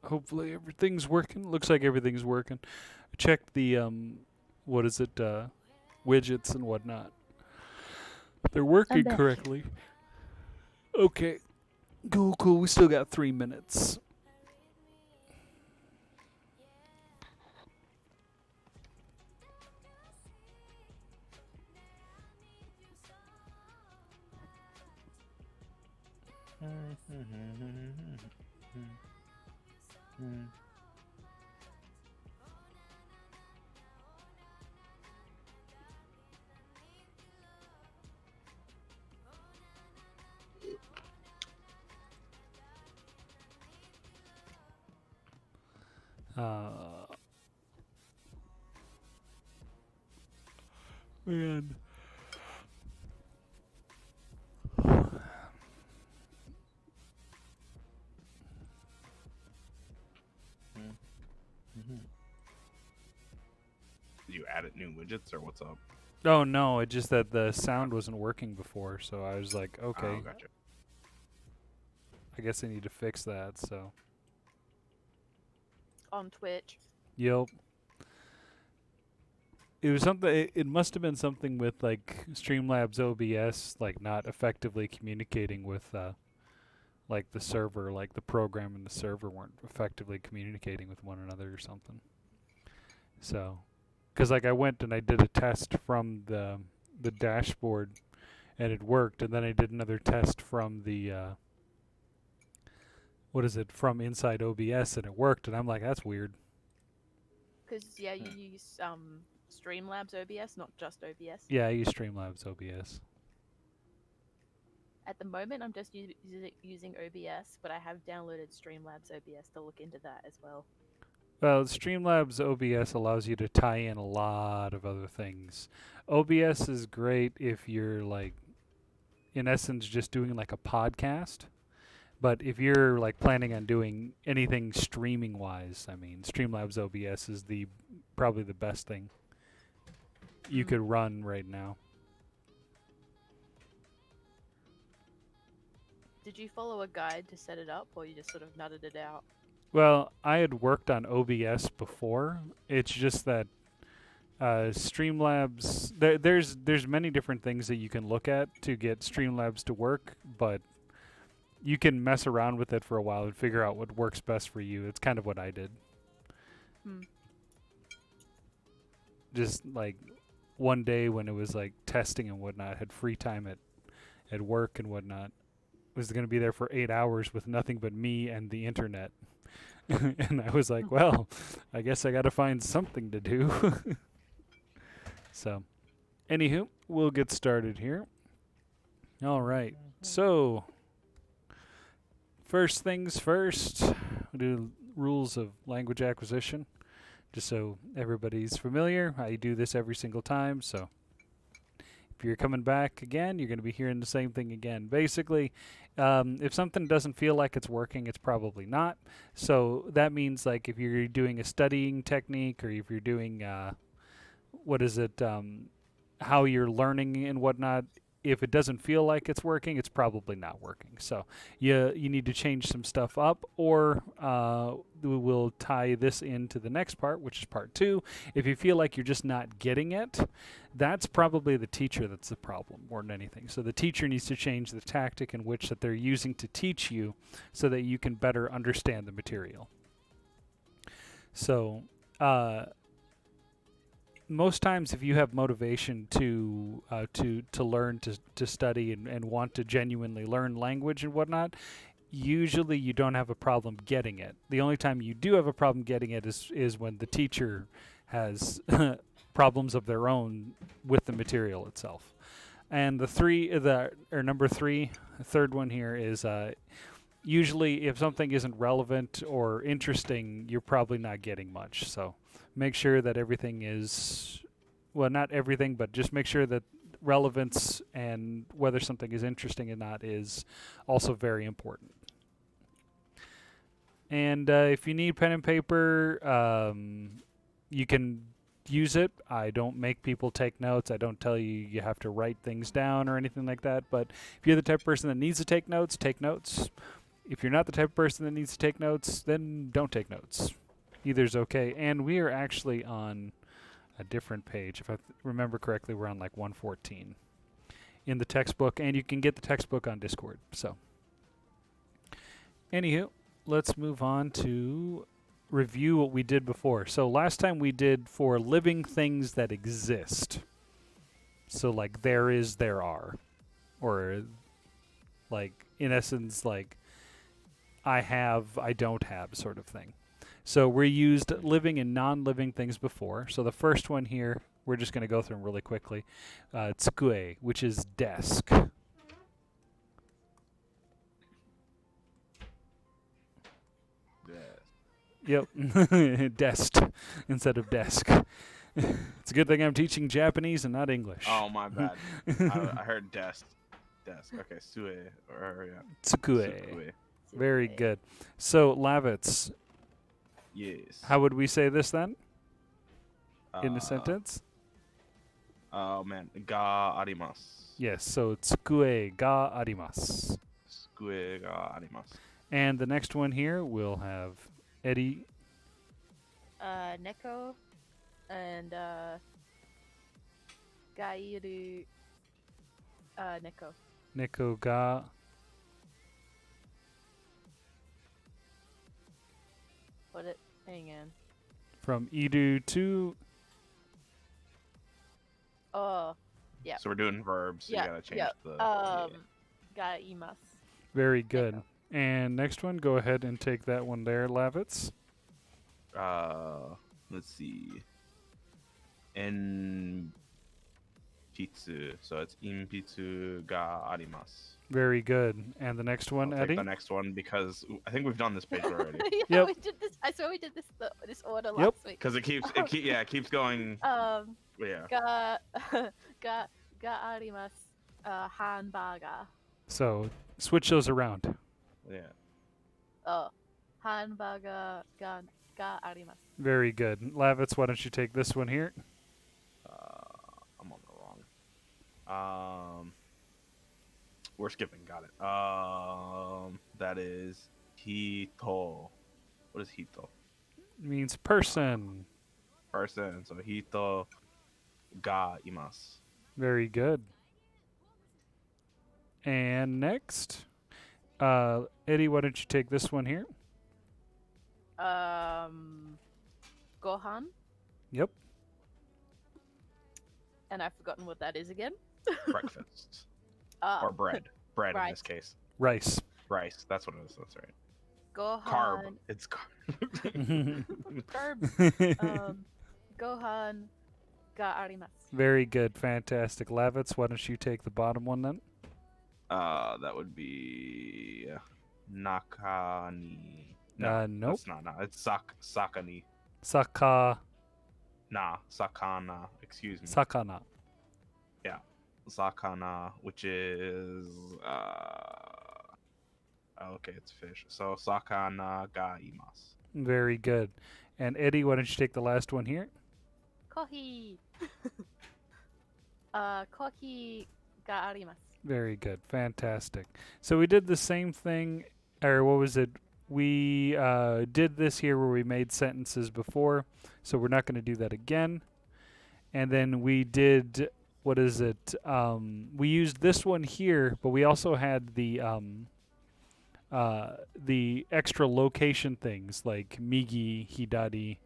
Hopefully everything's working. Looks like everything's working. I checked the what is it, widgets and whatnot. They're I'm working back. correctly. Okay. Cool, cool. We still got 3 minutes. Uh, man. You added new widgets or what's up? Oh no, it's just that the sound wasn't working before, so I was like, Oh, okay, gotcha. I guess I need to fix that. So, On Twitch. yep. It was something. It must have been something with like Streamlabs OBS, like not effectively communicating with like the server, like the program and the server weren't effectively communicating with one another or something. So, because like I went and I did a test from the dashboard and it worked, and then I did another test from the what is it, from inside OBS, and it worked, and I'm like, that's weird. Because, yeah, you use Streamlabs OBS, not just OBS. Yeah, I use Streamlabs OBS. At the moment, I'm just using OBS, but I have downloaded Streamlabs OBS to look into that as well. Well, Streamlabs OBS allows you to tie in a lot of other things. OBS is great if you're like, in essence, just doing like a podcast. But if you're like planning on doing anything streaming wise, I mean, Streamlabs OBS is the probably the best thing you could run right now. Did you follow a guide to set it up, or you just sort of nutted it out? Well, I had worked on OBS before. It's just that Streamlabs. There's many different things that you can look at to get Streamlabs to work, but you can mess around with it for a while and figure out what works best for you. It's kind of what I did. Just like one day when it was like testing and whatnot, had free time at work and whatnot. Was going to be there for 8 hours with nothing but me and the internet. And I was like, well, I guess I got to find something to do. So, anywho, we'll get started here. All right. So, first things first, we'll do rules of language acquisition, just so everybody's familiar. I do this every single time, so if you're coming back again, you're going to be hearing the same thing again. Basically, if something doesn't feel like it's working, it's probably not. So that means like if you're doing a studying technique, or if you're doing what is it, how you're learning and whatnot, if it doesn't feel like it's working, it's probably not working. So you need to change some stuff up, or we will tie this into the next part, which is part 2. If you feel like you're just not getting it, that's probably the teacher that's the problem more than anything. So the teacher needs to change the tactic in which that they're using to teach you so that you can better understand the material. So most times, if you have motivation to learn, to study, and want to genuinely learn language and whatnot, usually you don't have a problem getting it. The only time you do have a problem getting it is when the teacher has problems of their own with the material itself. And number 3, the third one here is usually if something isn't relevant or interesting, you're probably not getting much. So make sure that everything is, well, not everything, but just make sure that relevance and whether something is interesting or not is also very important. And if you need pen and paper, you can use it. I don't make people take notes. I don't tell you you have to write things down or anything like that. But if you're the type of person that needs to take notes, take notes. If you're not the type of person that needs to take notes, then don't take notes. Either's okay. And we are actually on a different page. If I remember correctly, we're on like 114 in the textbook, and you can get the textbook on Discord. So, anywho, let's move on to review what we did before. So last time we did for living things that exist. So like there is, there are, or like in essence like I have, I don't have sort of thing. So we used living and non-living things before. So the first one here, we're just going to go through them really quickly. Tsukue, which is desk. Yep, desk instead of desk. It's a good thing I'm teaching Japanese and not English. Oh, my bad. I heard desk. Desk. Okay, sue. Or, yeah. Tsukue. Very good. So, Lavitz, Yes. how would we say this then? In a sentence? Oh, man. Ga arimasu. Yes, so tsukue ga arimasu. Tsukue ga arimasu. And the next one here, we'll have Eddie. Neko and Gairu Neko. Neko ga. Hang on. From Idu to. Oh, yeah. So we're doing verbs, so Yeah, you gotta change yeah. the... Gaimasu. Very good. Neko. And next one, go ahead and take that one there, Lavitz. Let's see. En pitsu. So it's inpitsu ga arimasu. Very good. And the next one, I'll Eddie? take the next one because I think we've done this page already. Yeah, Yep. we did this. I swear we did this order Yep. last week. Because it keeps going. Yeah. Ga arimasu. Hamburger. So switch those around. Yeah. Oh, hamburger ga arimasu. Very good. Lavitz, why don't you take this one here? I'm on the wrong. We're skipping. Got it. That is hito. What is hito? Means person. Person. So hito ga imasu. Very good. And next, Eddie, why don't you take this one here? Gohan. Yep. And I've forgotten what that is again. Breakfast. Or bread. Bread in this Right. case. Rice. Rice. That's what it is. That's right. Gohan. Carb. It's carb. Carbs. Gohan ga arimasu. Very good. Fantastic. Lavitz, why don't you take the bottom one then? That would be nakani. No, Nope. that's not. It's sakani. Sakana. Sakana. Excuse me. Sakana, which is okay, it's fish. So sakana ga imasu. Very good. And Eddie, why don't you take the last one here? Kohi. Kohi ga arimasu. Very good. Fantastic. So we did the same thing, or what was it? We did this here where we made sentences before, so we're not going to do that again. And then we did, what is it? We used this one here, but we also had the extra location things like migi, hidari,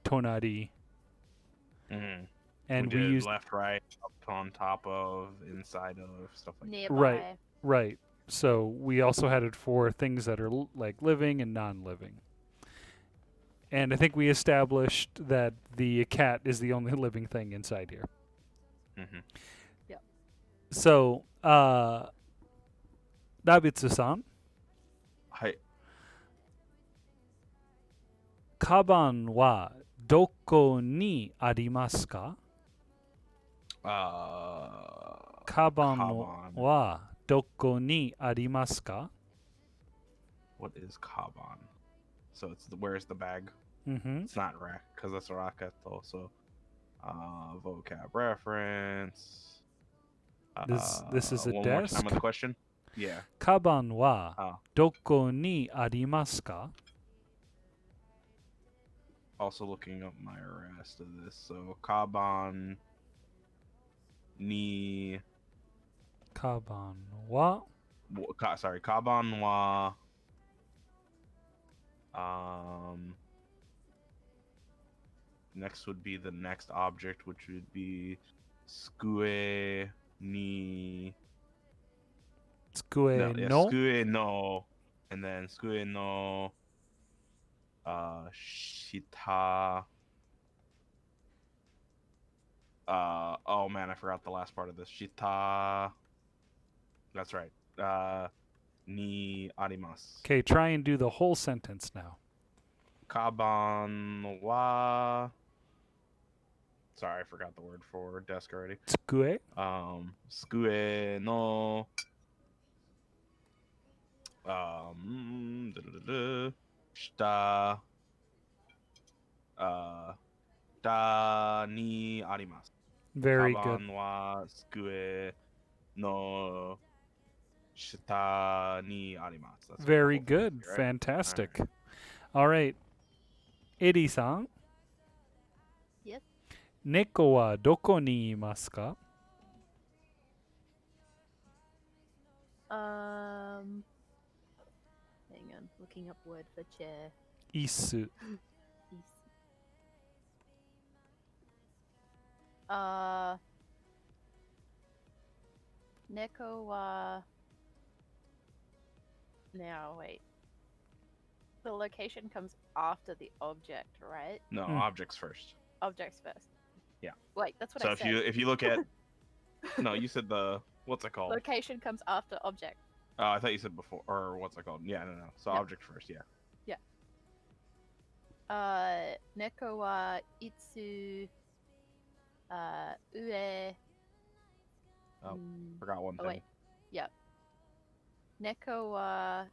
tonari. Mm-hmm. And we we did used left, right, up, on top of, inside of, stuff like that. Nearby. Right. So we also had it for things that are like living and non-living. And I think we established that the cat is the only living thing inside here. Mm-hmm. Yep. So, Nabitsu-san, Hi. kaban wa doko ni arimasu ka? Kaban wa doko ni arimasu ka? What is kaban? So it's where's the bag? Mm-hmm. It's not rack because that's a raketo. So, vocab reference. This is a one desk? more time with the question. Yeah. カバンは Oh. どこにありますか? Also looking up my rest of this. So Kaban ni カバンは sorry, Kaban wa next would be the next object, which would be skue ni 机 yeah, の skue no, and then skue no shita oh man, I forgot the last part of this. Shita, that's right. Ni arimasu. Okay, try and do the whole sentence now. Kaban wa. Sorry, I forgot the word for desk already. 机 Skue no. Shita. Da ni arimasu. Very good. Kaban wa skue no shita ni arimasu. That's Very the whole good. thing, right? Fantastic. All right. Eri-san. Yes. 猫はどこにいますか? Hang on, looking up word for chair. 椅子 Neko wa. Now wait. The location comes after the object, right? No, Hmm. objects first. Objects first. Yeah. Wait, that's what So I if said. you look at no, you said the what's it called? Location comes after object. I thought you said before or what's it called? Yeah, no. So No. object first, yeah. Neko wa itsu ue. Oh, forgot one thing. Wait. Yeah. Neko wa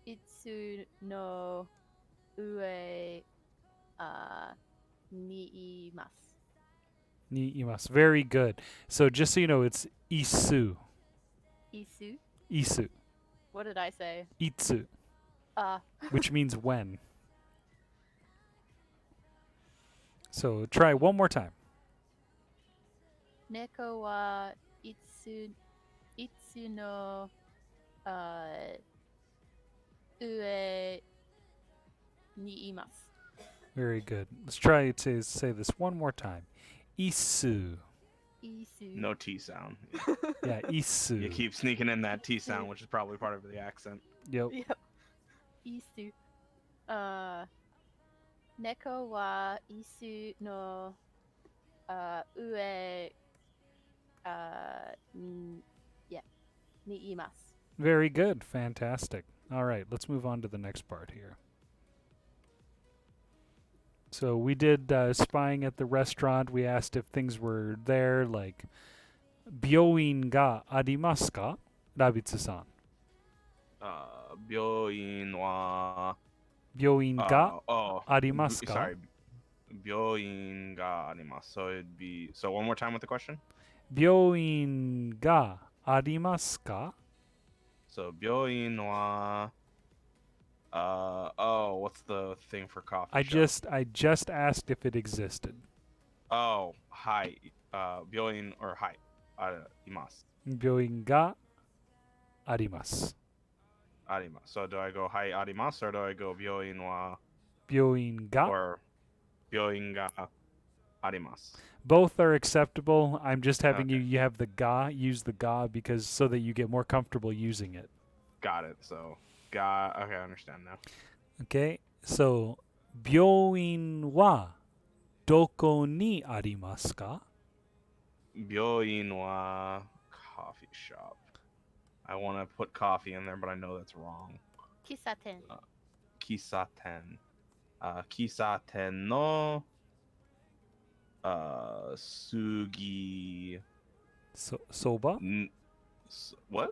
itsu no ue ni imasu. ni imasu. Very good. So just so you know, it's isu. Isu. Isu. What did I say? Itsu, Ah. which means when. So try one more time. Neko wa itsu no ue ni imasu. Very good. Let's try to say this one more time. Isu. Isu. No T sound. Yeah, isu. You keep sneaking in that T sound, which is probably part of the accent. Yep. Yep. Isu. Neko wa isu no ue ni imasu. Very good. Fantastic. All right, let's move on to the next part here. So we did spying at the restaurant. We asked if things were there, like 病院がありますか? Rabitsu-san. 病院は病院が oh ありますか? sorry. 病院があります. So it'd be so one more time with the question. 病院がありますか? So 病院はoh, what's the thing for coffee I shop? just asked if it existed. Oh, hi. 病院 or hi. います. 病院があります. あります. So do I go hi あります or do I go 病院は病院が or 病院があります? Both are acceptable. I'm just having Okay. you have the ga, use the ga because so that you get more comfortable using it. Got it. So, okay, I understand now. Okay? So, 病院はどこにありますか? 病院は coffee shop. I want to put coffee in there, but I know that's wrong. Kisaten. 喫茶店. 喫茶店のsugi. Soba? What?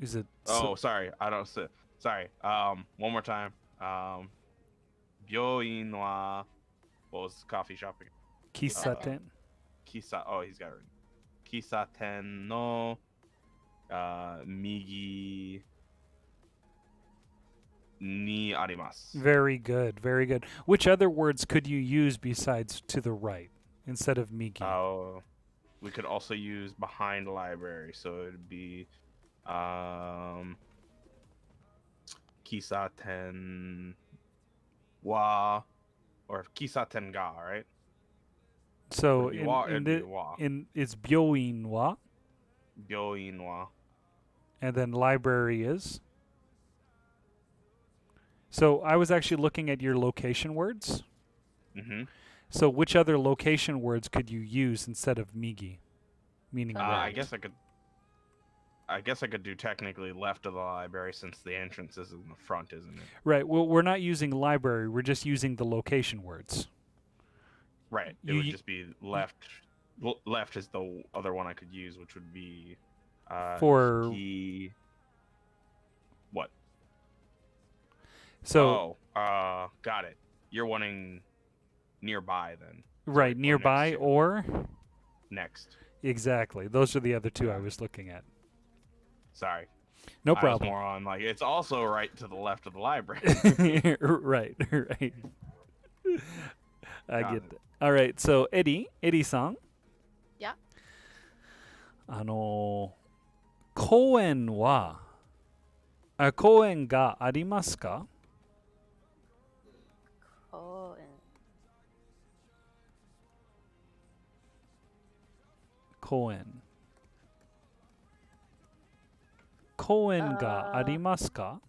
Is it Oh, sorry. I don't. Sorry. One more time. 病院は what was coffee shop again? 喫茶店? Oh, he's got it. 喫茶店の Migi ni arimasu. Very good. Very good. Which other words could you use besides to the right instead of migi? Oh, we could also use behind library, so it'd be kisaten wa or kisaten ga, right? So Would be wa. It'd be wa. in it's byoin wa, Byoin wa. and then library is. So I was actually looking at your location words. Mm-hmm. So which other location words could you use instead of migi, meaning Uh, right? I guess I could do technically left of the library since the entrance is in the front, isn't it? Right. Well, we're not using library. We're just using the location words. Right. It You would y- just be left. Left is the other one I could use, which would be For what? so Got it. You're wanting nearby then. right Or nearby next to. or Next. exactly. Those are the other two I Yeah. was looking at. Sorry. No I was problem. more on like it's also right to the left of the library. Right. Right. I Got get it. that. All right. So Eddie-san. Yeah. 公園は公園がありますか? Oh, and 公園。公園がありますか?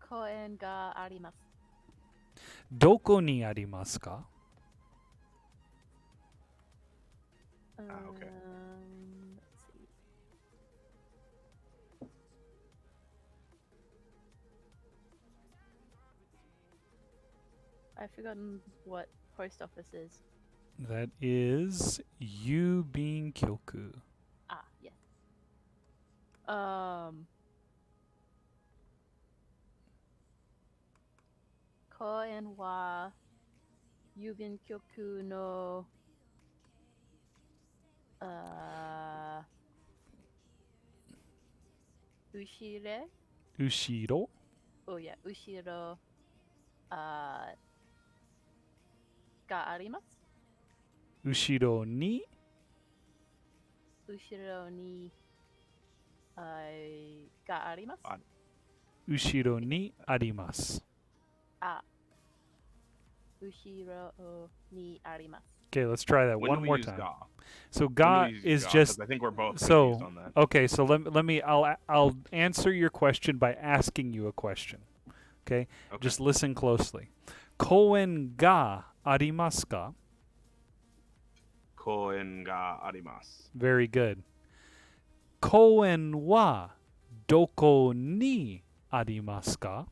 公園があります。どこにありますか? okay. Let's see. I've forgotten what post office is. That is Yubin Kyoku. Ah, yes. Koen wa Yubin Kyoku no ushire. Ushiro. Oh yeah, ushiro ga arimasu. Ushiro ni. Ushiro ni ga arimasu. Ushiro ni arimasu. Ah. Ushiro ni arimasu. Okay, let's try that When one do we more use time. ga? So When do ga we use is ga? just 'Cause I think we're both so confused on that. okay. So let me I'll answer your question by asking you a question. Okay, Okay. just listen closely. Koen ga arimasu ka? Koen ga arimasu. Very good. Koen wa doko ni arimasu ka?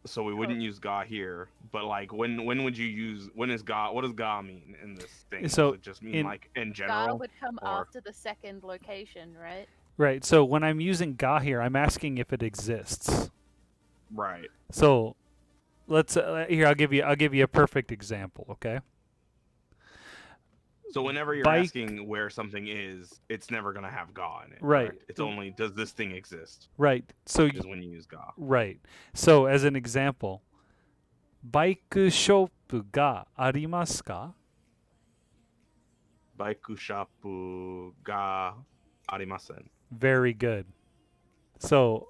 So we wouldn't use ga here, but like when would you use when is ga? What does ga mean in this thing? So does it just mean in- like in Ga general? would come or- after the second location, right? Right. So when I'm using ga here, I'm asking if it exists. Right. So let's here I'll give you a perfect example, okay? So whenever you're Bike- asking where something is, it's never gonna have ga in it. Right. correct? It's only does this thing exist Right. So is when you use ga. right. So as an example, bike shop ga arimasu ka? Baiku shapu ga arimasen. Very good. So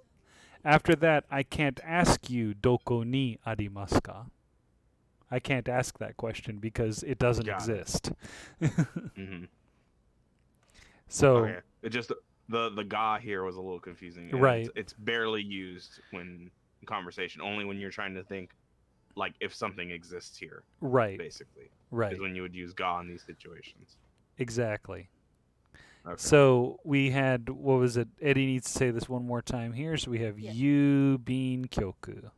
after that, I can't ask you doko ni arimasu ka? I can't ask that question because it doesn't Got it. exist. Mm-hmm. So Okay. It just the ga here was a little confusing. and Right. It's barely used when in conversation. Only when you're trying to think like if something exists here, right, basically. right, Is when you would use ga in these situations. exactly. Okay. So we had what was it? Eddie needs to say this one more time here. So we have Yeah. you being kyoku.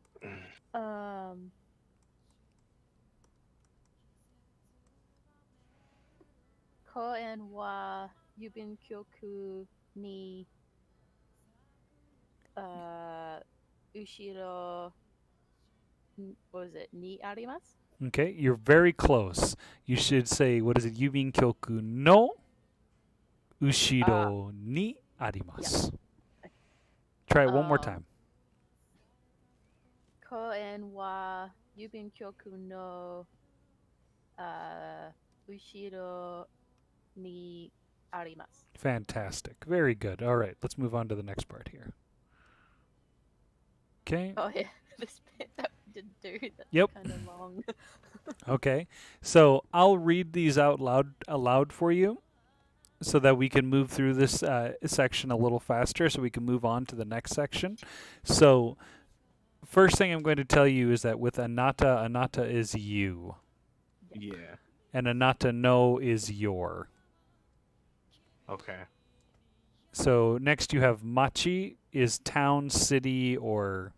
Koen wa Yubin Kyoku ni ushiro what was it? Ni arimasu? Okay, you're very close. You should say what is it? You being kyoku no Ushiro ni arimasu. Try it one more time. Koen wa yubin kyoku no ushiro ni arimasu. Fantastic. Very good. All right, let's move on to the next part here. Okay. Oh yeah, this bit that we didn't do. That's Yep. kind of long. Okay. So I'll read these out aloud for you so that we can move through this section a little faster so we can move on to the next section. So first thing I'm going to tell you is that with anatta is you. Yeah. And anatta no is your. Okay. So next you have machi is town, city, or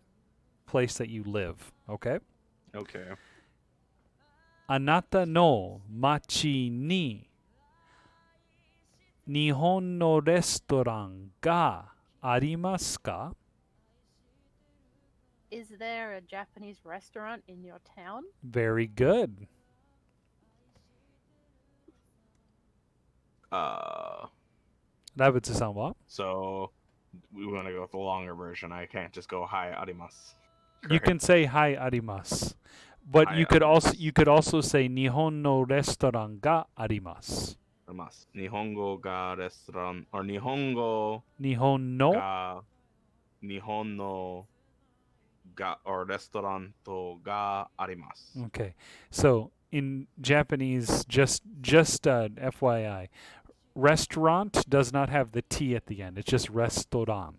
place that you live. Okay? Okay. Anata no machi ni Nihon no restaurant ga arimasu ka? Is there a Japanese restaurant in your town? Very good. Rabbitsu-san wa? So we want to go with the longer version. I can't just go hi arimasu. You can say hi arimasu. But Hi you could arimasu. also say Nihon no restaurant ga arimasu. Arimasu. Nihongo ga restaurant or Nihongo Nihon no ga Nihon no ga or restauranto ga arimasu. Okay. So in Japanese, just FYI, restaurant does not have the T at the end. It's just restaurant.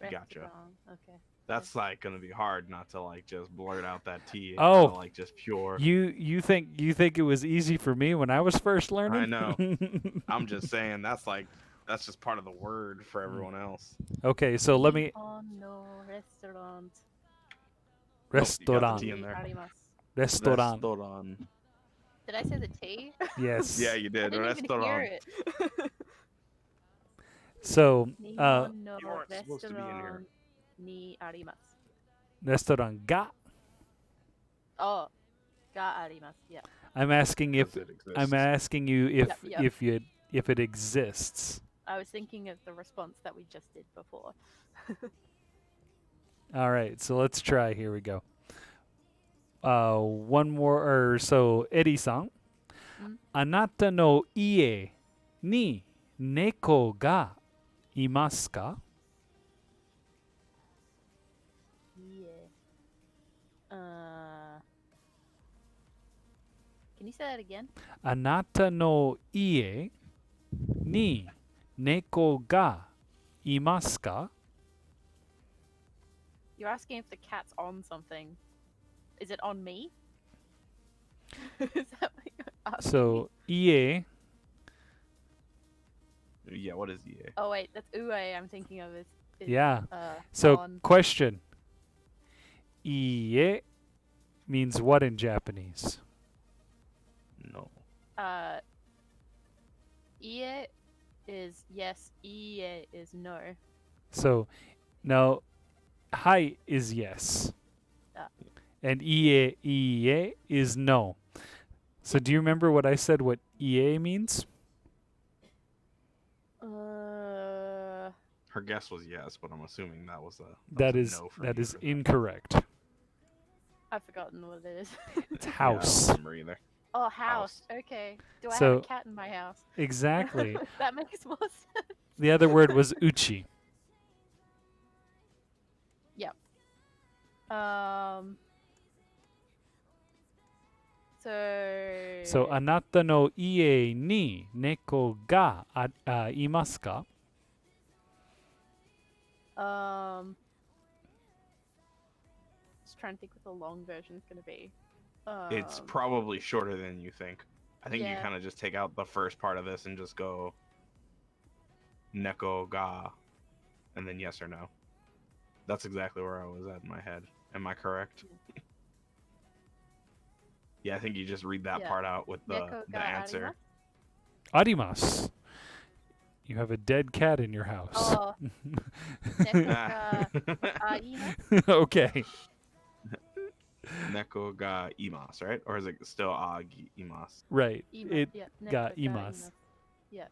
Gotcha. Restaurant, okay. That's like gonna be hard not to like just blurt out that T. And Oh. kinda, like just pure. You think it was easy for me when I was first learning? I know. I'm just saying that's just part of the word for everyone else. Okay, so let me Nihon no restaurant. restaurant. T in there. Arimasu. Restaurant. Restaurant. Did I say the T? Yes. Yeah, you I did. didn't even hear Restaurant. it. So Nihon no You weren't supposed to be in here. restaurant ni arimasu. restaurant ga. Oh, ga arimasu. Yeah. I'm asking if Because it exists. I'm asking you Yep. if it exists. I was thinking of the response that we just did before. All right, so let's try. Here we go. One more. So Eddie-san, Mm. anata no ie ni neko ga imasu ka? Yeah. Can you say that again? Anata no ie ni neko ga imasu ka? You're asking if the cat's on something. Is it on me? Is that what you're asking? So ie. Yeah, what is EA? Oh wait, that's ue. I'm thinking of is Yeah. So on. question. Ie means what in Japanese? No. Ie is yes. Ie is no. So now hi is yes. Ah. And ie is no. So do you remember what I said what ie means? Her guess was yes, but I'm assuming that was a That was is a no for that you is for that. incorrect. I've forgotten what it is. It's Yeah, I house. don't remember either. Oh, house. Okay. Do I have So- a cat in my house? Exactly. That makes more sense. The other word was uchi. So anata no ie ni neko ga imasu ka? Just trying to think what the long version is going to be. It's probably shorter than you think. I think you Yeah. kind of just take out the first part of this and just go neko ga, and then yes or no. That's exactly where I was at in my head. Am I correct? Yeah, I think you just read that Yeah. part out with Neko the ga answer. Arimasu. You have a dead cat in your house. Oh, neko ga arimasu? Okay. Neko ga imas, right? Or is it still imas? Right. Ima- It yeah, ga neko imasu. Yeah.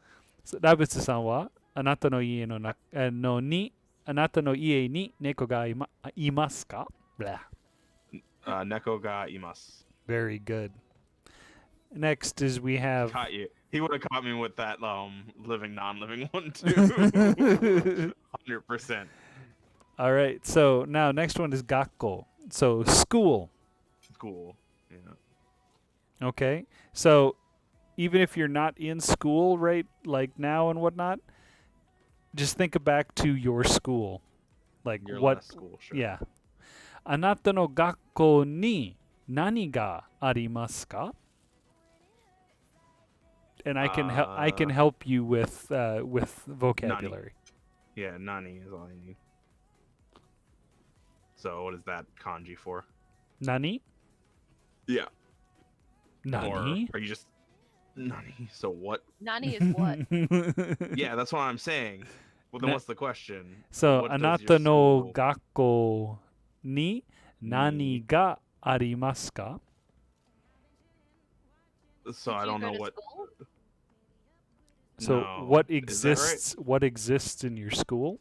ラブツさんはあなたの家のなのにあなたの家に猫がいますか Blah. Neko ga imasu. Very good. Next is we have Caught you. He would have caught me with that living, non-living one too. 100%. All right. So now next one is gakko. So school. Cool. Yeah. Okay. So even if you're not in school right like now and whatnot, just think back to your school. Like Your what last school, sure. Yeah. あなたの学校に何がありますか? And I can help you with vocabulary. Yeah, nani is all I need. So what is that kanji for? Nani? Yeah. Nani? Or are you just nani? So what? Nani is what? Yeah, that's what I'm saying. Well, then Na- what's the question? So, What あ does な your たの school- 学校に何がありますか? So Did I you don't go know to what. school? So, No. what Is that right? exists? What exists in your school?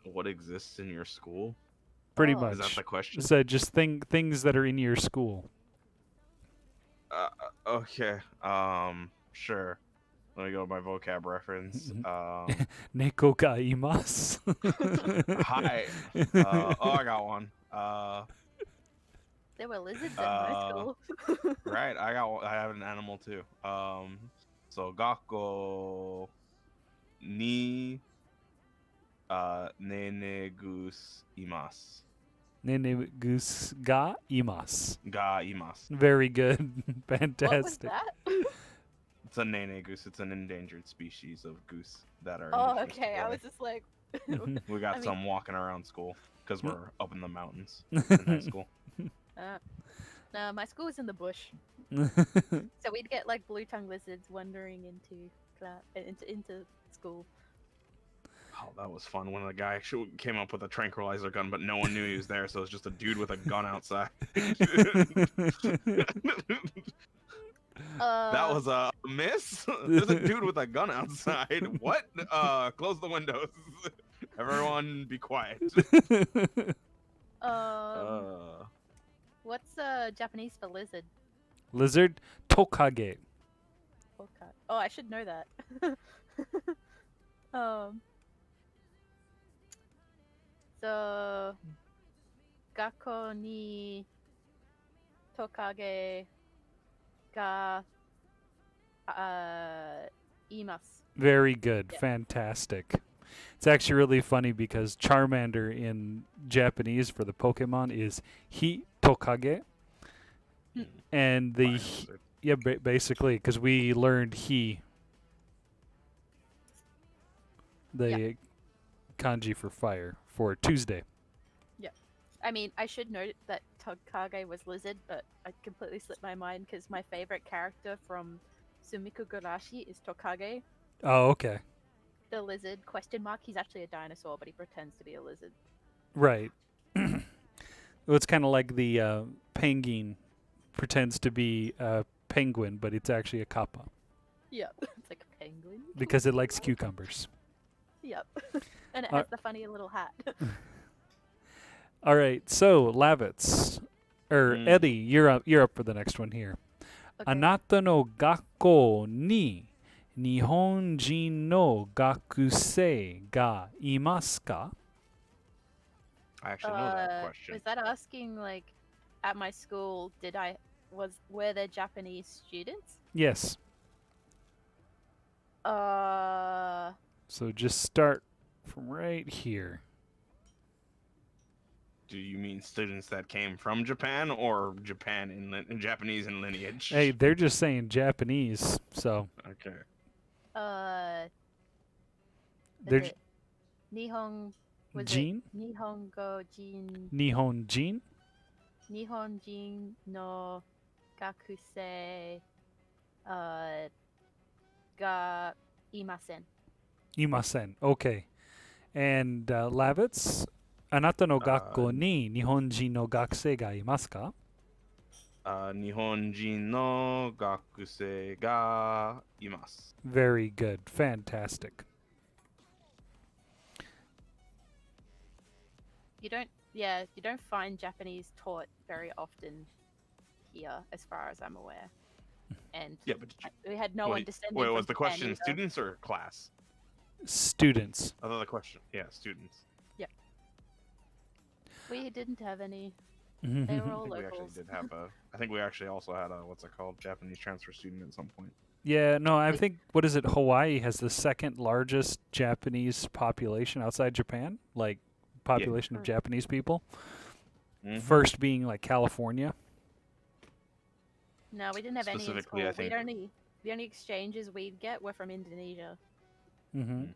What exists in your school? Pretty Oh. much. Is that the question? So just things that are in your school. Okay. Sure. Let me go to my vocab reference. Neko ga imasu. Hi. I got one. There were lizards at my school. Right. I have an animal too. So gakko ni nene goose imasu. Nene goose ga imasu. Ga imasu. Very good. What was Fantastic. that? It's a nene goose. It's an endangered species of goose that are. Oh, indigenous to okay. I Hawaii. was just like, We got I mean- some walking around school because we're up in the mountains in high school. no, my school was in the bush, so we'd get like blue tongue lizards wandering into school. Oh, that was fun when the guy actually came up with a tranquilizer gun, but no one knew he was there, so it was just a dude with a gun outside. That was a miss. There's a dude with a gun outside. What? Close the windows. Everyone, be quiet. What's Japanese for lizard? Lizard tokage. Okay. Oh, I should know that. So, gakko ni tokage ga imasu. Very good. Yeah. Fantastic. It's actually really funny because Charmander in Japanese for the Pokemon is Hitokage. And the basically because we learned the kanji for fire for Tuesday. I mean, I should note that Tokage was lizard, but I completely slipped my mind because my favorite character from Sumikko Gurashi is Tokage, Oh, okay. the lizard, ? He's actually a dinosaur, but he pretends to be a lizard. Right. Well, it's kind of like the penguin pretends to be a penguin, but it's actually a kappa Yep. It's like a penguin. because it likes cucumbers. Yep. And it has the funny little hat. All right, so Lavitz, Eddie, you're up for the next one here. Okay. あなたの学校に日本人の学生がいますか? I actually know that question. Was that asking like at my school were there Japanese students? Yes. So just start from right here. Do you mean students that came from Japan or Japan in Japanese in lineage? Hey, they're just saying Japanese, so Okay. they're Was it Nihon was Jin? it Nihongo Jin Nihonjin? Nihonjin no gakusei ga imasen. Imasen. Okay. And Lavitz, あなたの学校に日本人の学生がいますか? Nihonjin no gakusei ga imasu. Very good. Fantastic. You don't find Japanese taught very often here, as far as I'm aware. And Yeah, but we had no one descending wait, from was the Japan question either. students or class? Students. I thought the question, yeah, students. We didn't have any. They Mhm. were I all think we actually locals. did have a. I think we actually also had a what's it called, Japanese transfer student at some point. Yeah, no, I We- think what is it? Hawaii has the second largest Japanese population outside Japan, like population of Mm. Japanese people. Mhm. First being like California. No, we didn't have any in Specifically, I school. think- The only exchanges we'd get were from Indonesia. Mm-hmm.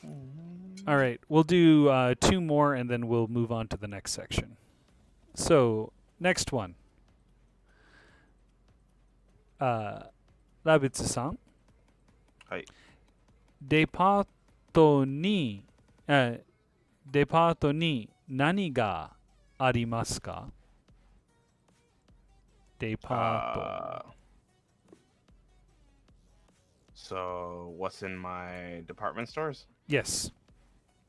Mm. All right, we'll do 2 more and then we'll move on to the next section. So, next one. Rabitsu-san. はい。デパートに、デパートに何がありますか？デパート。 So what's in my department stores? Yes.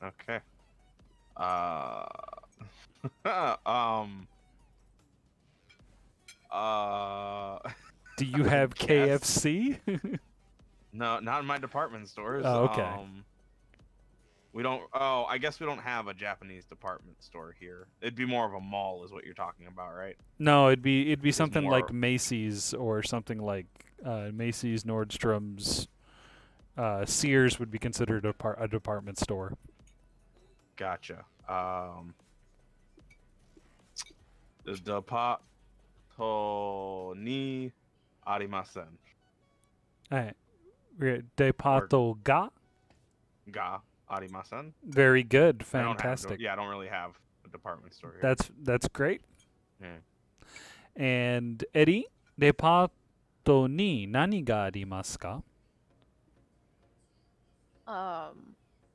Okay. Um. Do you have guess. KFC? No, not in my department stores. Oh, okay. We don't. Oh, I guess we don't have a Japanese department store here. It'd be more of a mall, is what you're talking about, right? No, it'd be something more- like Macy's or something like Macy's, Nordstrom's, Sears would be considered a department store. Gotcha. The departo ni arimasen. Alright. Departo ga? Ga arimasen. Very good. I don't have- Fantastic. I don't really have a department store here. That's great. Yeah. And Eddie, デパートに何がありますか?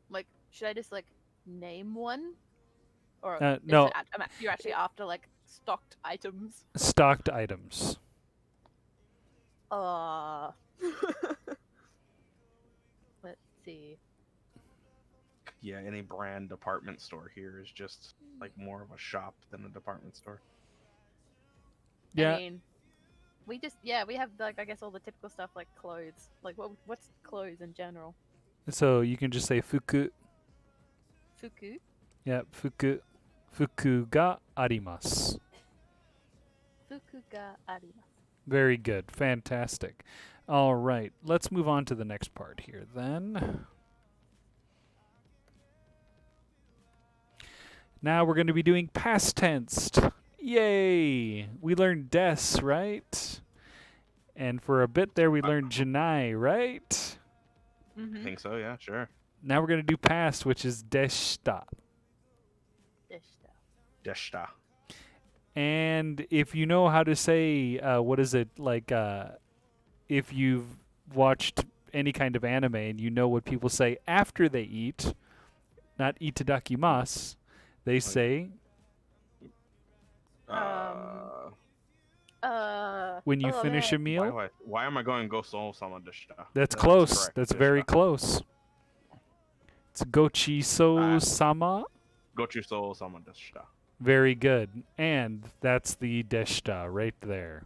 Like, should I just like name one, or No. you're actually after like stocked items? Stocked items. Let's see. Yeah, any brand department store here is just like more of a shop than a department store. Yeah. I mean, we have like I guess all the typical stuff like clothes. Like what's clothes in general? So you can just say fuku. Fuku. Yeah, fuku. Fuku ga arimasu. Fuku ga arimasu. Very good. Fantastic. All right. Let's move on to the next part here then. Now we're going to be doing past tense. Yay! We learned des, right? And for a bit there we learned janai, right? I Mm-hmm. think so, yeah, sure. Now we're going to do past, which is deshita. Deshita. And if you know how to say, what is it, like, if you've watched any kind of anime and you know what people say after they eat, not itadakimasu, they say, when you finish a meal. Why am I going go so sama deshita? That's close. correct, That's deshita. very close. It's gochiso sama. Gochu so sama deshita. Very good. And that's the deshita right there.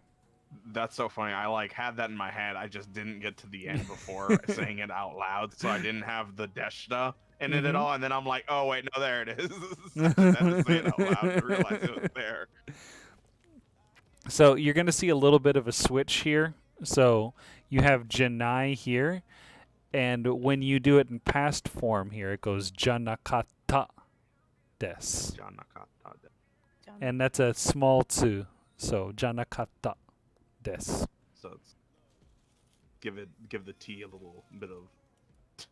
That's so funny. I like had that in my head. I just didn't get to the end before saying it out loud, so I didn't have the deshita in it at Mhm. all. And then I'm like, oh wait, no, there it is. I just had to say it out loud to realize it was there. So you're going to see a little bit of a switch here. So you have janai here, and when you do it in past form here, it goes janakata des. Janakata. And that's a small tsu. So janakata des. So it's give the T a little bit of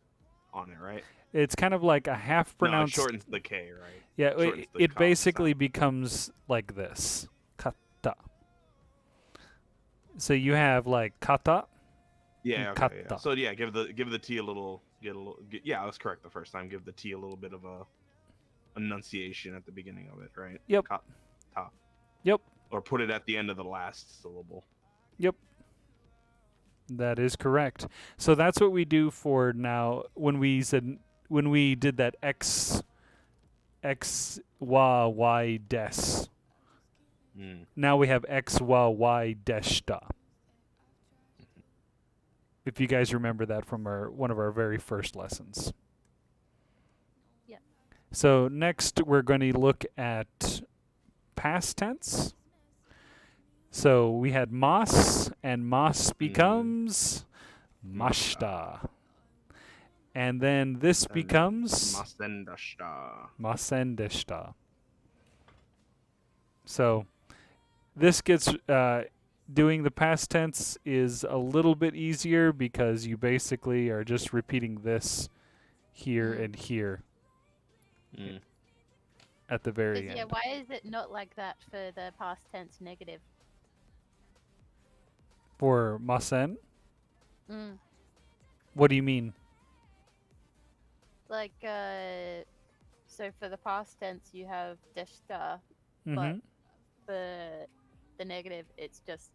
on it, right? It's kind of like a half No, it pronounced. shortens the K, right? Yeah, shortens the it ka basically sound. becomes like this. Kata. So you have like kata. Yeah, okay, Kata. yeah. So yeah, give the T a little yeah, I was correct the first time. Give the T a little bit of a enunciation at the beginning of it, right? Yep. Kata. Yep. Or put it at the end of the last syllable. Yep. That is correct. So that's what we do for now when we did that x y des. Mm. Now we have x y deshta. If you guys remember that from one of our very first lessons. Yeah. So next we're going to look at past tense. So we had mas, and mas becomes mashta. And then this becomes Masendashta. masendeshta. So this gets doing the past tense is a little bit easier because you basically are just repeating this here and here Mm. at the very Yeah, end. why is it not like that for the past tense negative? For masen, Mm. what do you mean? Like, so for the past tense you have deshta, Mm-hmm. but for the negative it's just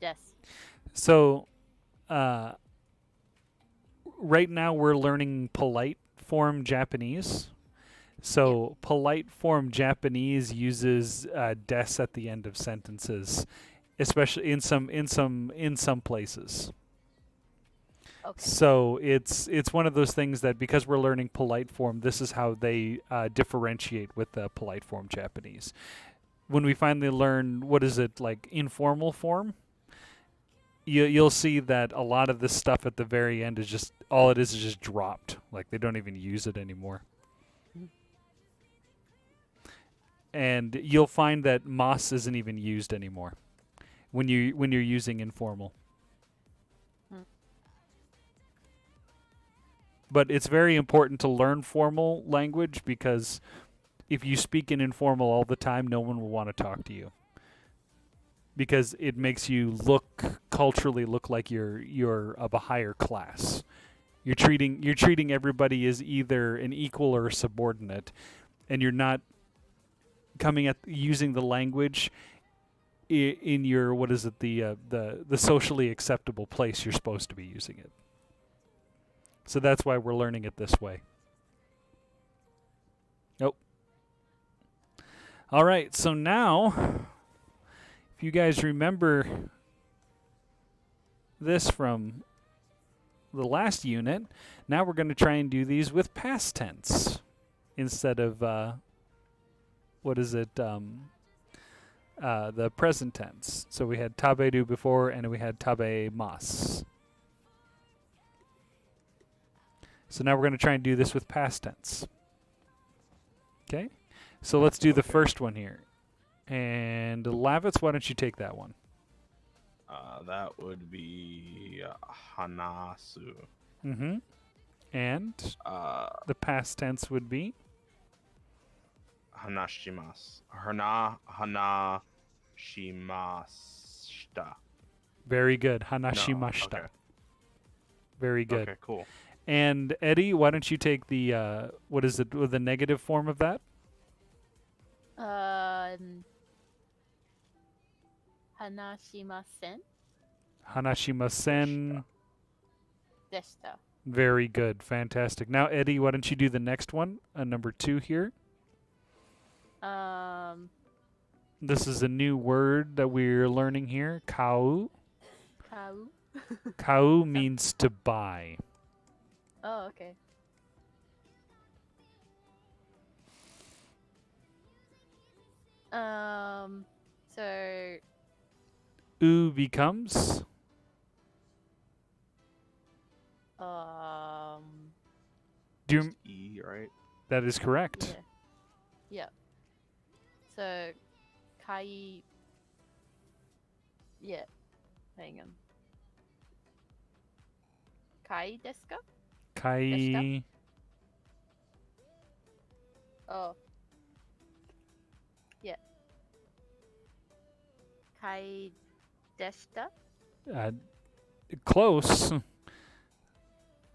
des. So, right now we're learning polite form Japanese. So polite form Japanese uses des at the end of sentences, especially in some places. Okay. So it's one of those things that because we're learning polite form, this is how they differentiate with the polite form Japanese. When we finally learn what is it like informal form, you'll see that a lot of this stuff at the very end is just all it is just dropped. Like they don't even use it anymore. And you'll find that mas isn't even used anymore when you're using informal. But it's very important to learn formal language because if you speak in informal all the time, no one will want to talk to you. Because it makes you culturally look like you're of a higher class. You're treating everybody as either an equal or a subordinate, and you're not coming at using the language in your the socially acceptable place you're supposed to be using it. So that's why we're learning it this way. Nope. All right, so now, if you guys remember this from the last unit, now we're going to try and do these with past tense instead of, the present tense. So we had taberu before, and we had tabemas. So now we're going to try and do this with past tense. Okay? So let's do the first one here. And Lavitz, why don't you take that one? That would be hanasu. Mm-hmm. And the past tense would be? Hanashimasu. Hanashimashita. Very good. Hanashimashita. No, okay. Very good. Okay, cool. And Eddie, why don't you take the the negative form of that? Hanashimasen Hanashimasen. deshita. Very good. Fantastic. Now, Eddie, why don't you do the next one? Number 2 here. This is a new word that we're learning here. Kau. Kau. Kau means to buy. Oh, okay. So U becomes? Do you, E, right? that is correct. Yeah. So kai. Yeah. Hang on. Kai desu ka? Kai. Deshita? Oh. Yeah. Kai deshita? Close.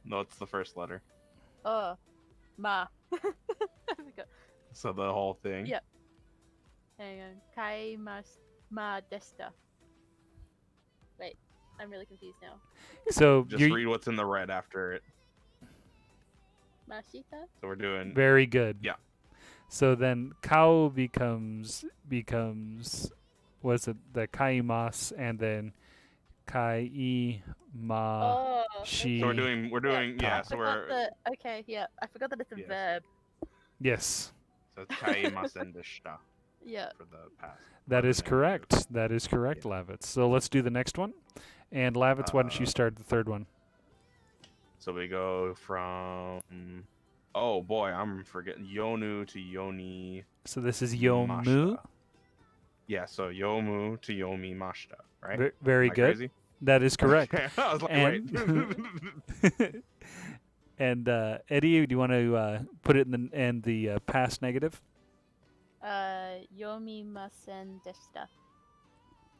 No, it's the first letter. Oh. Ma. I forgot. So the whole thing. Yeah. Hang on. Kai ma desta. Wait, I'm really confused now. So Just you read what's in the red after it. Mashita? So we're doing. very good. Yeah. So then Kao becomes what's it, the Kaimas, and then Kai ma Oh, shi. So okay. we're doing Ta. yeah. I So forgot we're that. Okay, yeah, I forgot that it's a Yes. verb. Yes, so it's kaimasen deshita Yeah. for the past. that or is the negative. correct. That is correct, Yeah. Lavitz. So let's do the next one. And Lavitz, why don't you Uh, start the third one? So we go from. Oh boy, I'm forgetting Yonu to Yoni So this is Yomu. Mashita. Yeah, so Yomu to Yomi Mashita, right? Very Am I good. crazy? That is correct. Okay, I was like, And and Eddie, do you want to put it in the past negative? Yomi masen deshita. Uh,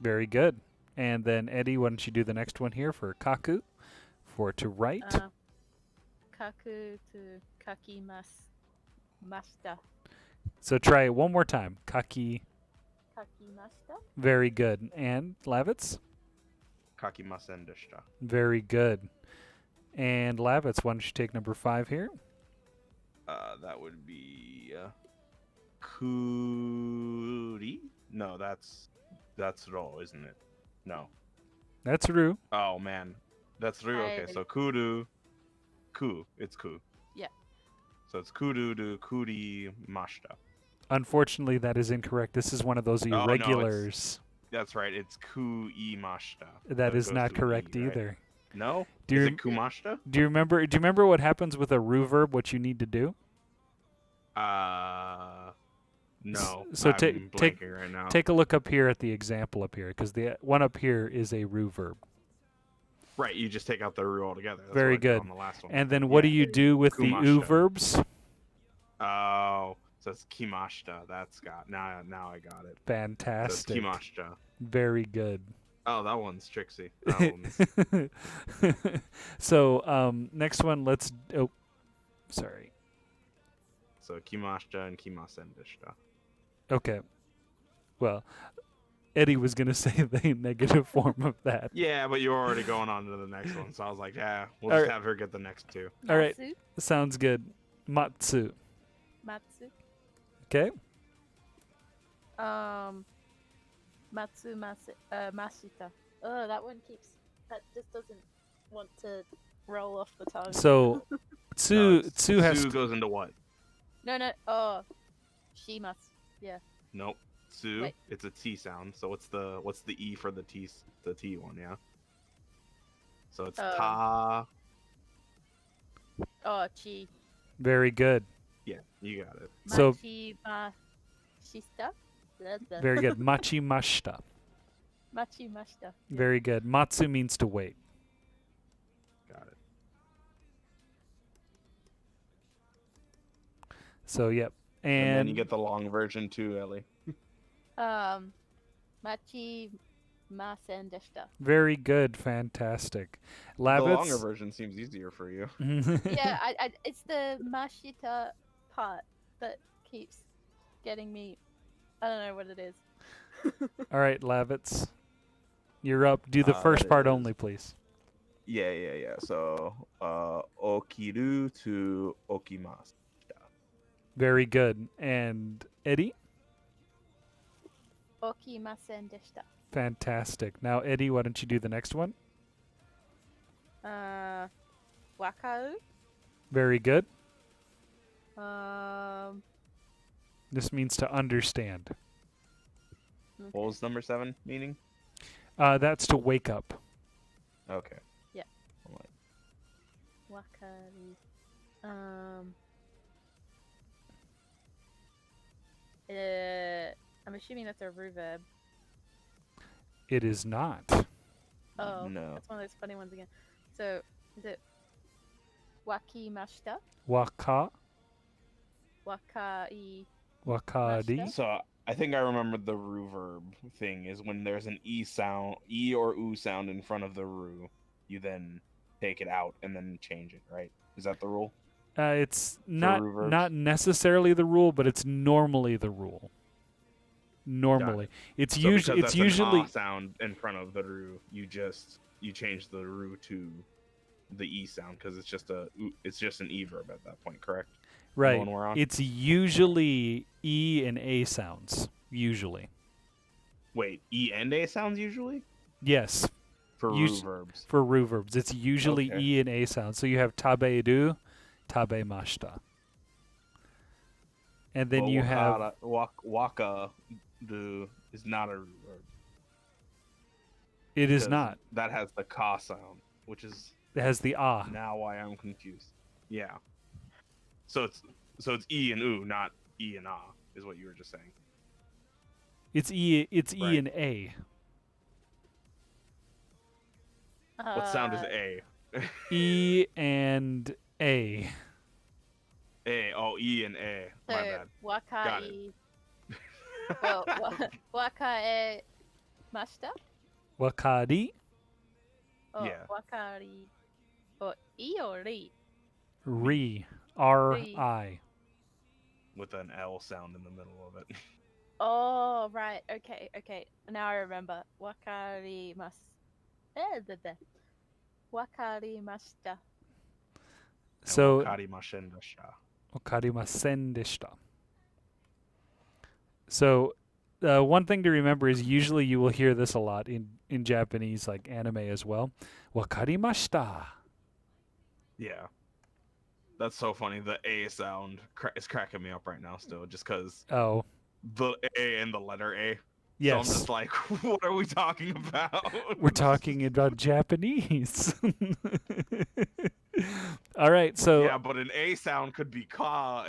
Very good. And then Eddie, why don't you do the next one here for Kaku, for to write. Kaku to kaki mashita. So try it one more time. Kaki. Kaki mashita? Very good. And Lavitz? Kakimasen deshita. Very good. And Lavitz, why don't you take number 5 here? That would be Kuri. No, that's Ro, isn't it? No. That's Ru. Oh man, that's Ru. Okay, so Kuru, It's Ku. Yeah. So it's Kuru to Kuri Mashita. Unfortunately, that is incorrect. This is one of those no, it's- irregulars. That's right. It's Ku I Mashita. That is goes not to correct E, right? either. No. Do Is you it Kumashita? do you remember what happens with a Ru verb? What you need to do? No. So I'm take blanking right now. take a look up here at the example up here, because the one up here is a Ru verb. Right, you just take out the Ru altogether. That's Very what I did good. on the last one. And then what do Yeah. you do with the U Kumashita. verbs? Oh, so it's Kimashita. That's got now I got it. So it's Fantastic. Kimashita. Very good. Oh, that one's tricksy. That one's So next one, let's. Oh, sorry. so Kimashita and Kimasen deshita. Okay. Well, Eddie was gonna say the negative form of that. Yeah, but you're already going on to the next one, so I was like, yeah, we'll All just right. have her get the next two. All right. Matsu? Sounds good. Matsu. Matsu? Okay. Matsu mashita. Oh, that one keeps. That just doesn't want to roll off the tongue. So Tsu No, Tsu has Tsu goes into what? No. Oh, shimas. Yeah. Nope. Tsu. Wait. It's a T sound. So what's the E for the T one? Yeah. So it's ta. Oh, chi. very good. Yeah, you got it. So- Machi mashita. Very good. Machi mashita. Machi mashita. Very good. Matsu means to wait. Got it. So yep. And then you get the long version too, Ellie. Machi masen deshita. very good. Fantastic. The longer Lavitz. version seems easier for you. Yeah, it's the mashita part that keeps getting me. I don't know what it is. All right, Lavitz. You're up. Do the first It part is- only, please. Yeah. So, okiru to okimasu. Very good. And Eddie? Okimasen deshita. Fantastic. Now, Eddie, why don't you do the next one? Wakau. Very good. Um. This means to understand. What Okay. was number 7 meaning? That's to wake up. Okay. Yeah. I'm like, Wakaru. I'm assuming that's a Ru verb. It is not. Oh, No. that's one of those funny ones again. So, is it wakimashita? Waka. Wakai. Wakadi. So I think I remember the ru verb thing is when there's an e or u sound in front of the ru, you then take it out and then change it, right? Is that the rule? It's not Ru verbs? not necessarily the rule, but it's normally the rule. normally. It's So usually because it's that's an usually ah sound in front of the ru, you change the ru to the e sound because it's just an e verb at that point, correct? The right. one we're on. It's usually e and a sounds. Usually, Wait, e and a sounds usually yes. for ru verbs. For ru verbs, it's usually Okay. e and a sounds. So you have taberu, tabemashita, and then But you have waka do is not a ru verb. it is Because not. that has the ka sound, which is It has the ah. now why I'm confused. Yeah. So it's e and u, not e and ah, is what you were just saying. It's e. It's e Right. and a. What sound is a? E and a. A. Oh, e and a. So My bad. Got it. wakai. Well, wakae mashita. Wakari, Or Yeah. wakari. Or e or ri. ri, R-I. With an L sound in the middle of it. Oh right. Okay. Now I remember. Wakari mas. Wakari mashita. So, Wakarimashen desha. wakarimasen deshita. So, one thing to remember is usually you will hear this a lot in Japanese, like anime as well. Wakarimashita. Yeah. That's so funny. The A sound is cracking me up right now still, just because Oh, the A and the letter A. yes. So I'm just like, what are we talking about? We're talking about Japanese. All right, so Yeah, but an A sound could be ka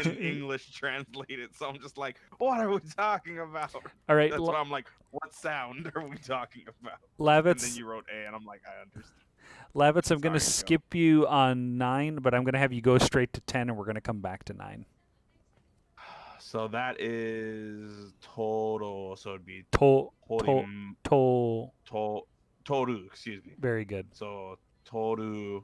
in English translated. So I'm just like, what are we talking about? all right, That's why I'm like, what sound are we talking about? And then Lavitz, you wrote A, and I'm like, I understand. Lavitz, I'm going to Sorry, go. skip you on 9, but I'm going to have you go straight to 10, and we're going to come back to 9. So that is total. So it'd be Toru. toru. Excuse me. Very good. So toru,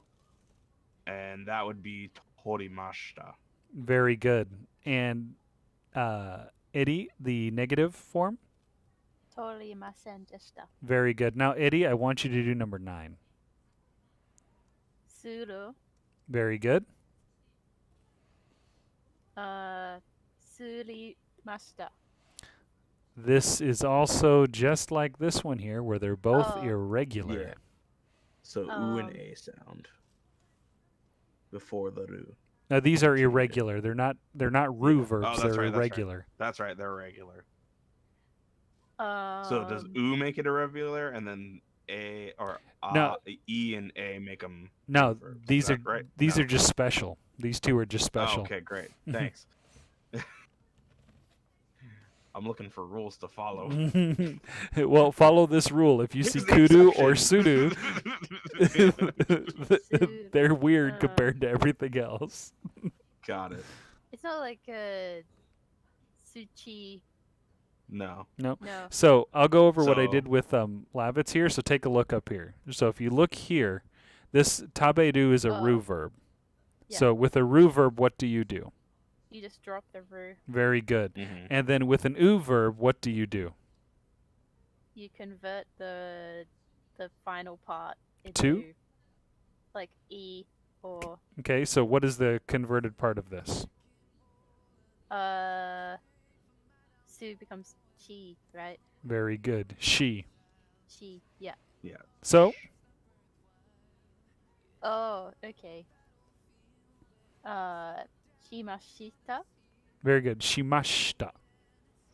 and that would be torimashita. Very good. And Eddie, the negative form? Torimasen deshita. Very good. Now, Eddie, I want you to do number 9. Suru. Very good. Surimashita. This is also just like this one here, where they're both Oh. irregular. Yeah. So u and a sound before the ru. Now these are Change it. irregular. They're not ru Yeah. verbs. Oh, that's they're right, that's right. irregular. That's right. They're regular. So does u make it irregular, and then a or No. e and a make them? No, verbs. Is these that are right? these No. are just special. These two are just special. Oh, okay, great. Thanks. I'm looking for rules to follow. Well, follow this rule. If you see Here's the kudu or exception. sudu, they're weird compared to everything else. Got it. It's not like a suchi. No. No. No. So I'll go over what I So- did with Lavitz here. So take a look up here. So if you look here, this tabedu is a ru Oh. verb. Yeah. So with a ru verb, what do you do? You just drop the ru. Very good. Mhm. And then with an u verb, what do you do? You convert the final part To? into like e or Okay, so what is the converted part of this? su becomes chi, right? Very good. She. Chi. Yeah. So Oh, okay. Shimashita. very good. Shimashita.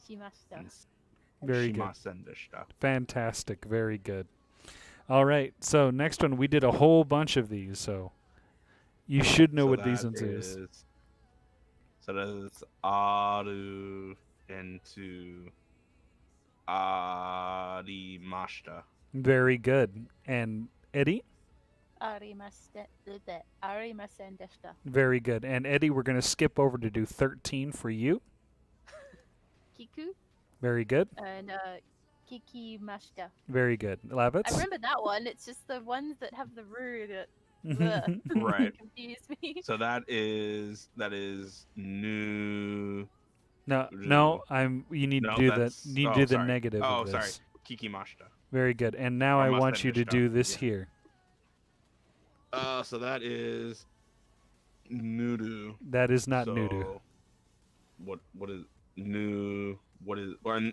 Shimashita. Very good. Shimasen deshita. Fantastic. Very good. All right. So next one, we did a whole bunch of these, so you should know So what these that ones is. So that's aru into arimashita. Very good. And Eddie? Arimasen deshita. Very good. And Eddie, we're going to skip over to do 13 for you. Kiku Very good. and kikimashita. Very good. I Lavitz? remember that one. It's just the ones that have the ru that Right. confuse me. So that is nu No, Which is- no. You need to No, do that's. You need to Oh, do the sorry. negative Oh, of sorry. this. Kikimashita. Very good. And now Or I must want have you to missed do up, this yeah. here. So that is nudu. That is not so, nudu. What is nu? What is or Nah.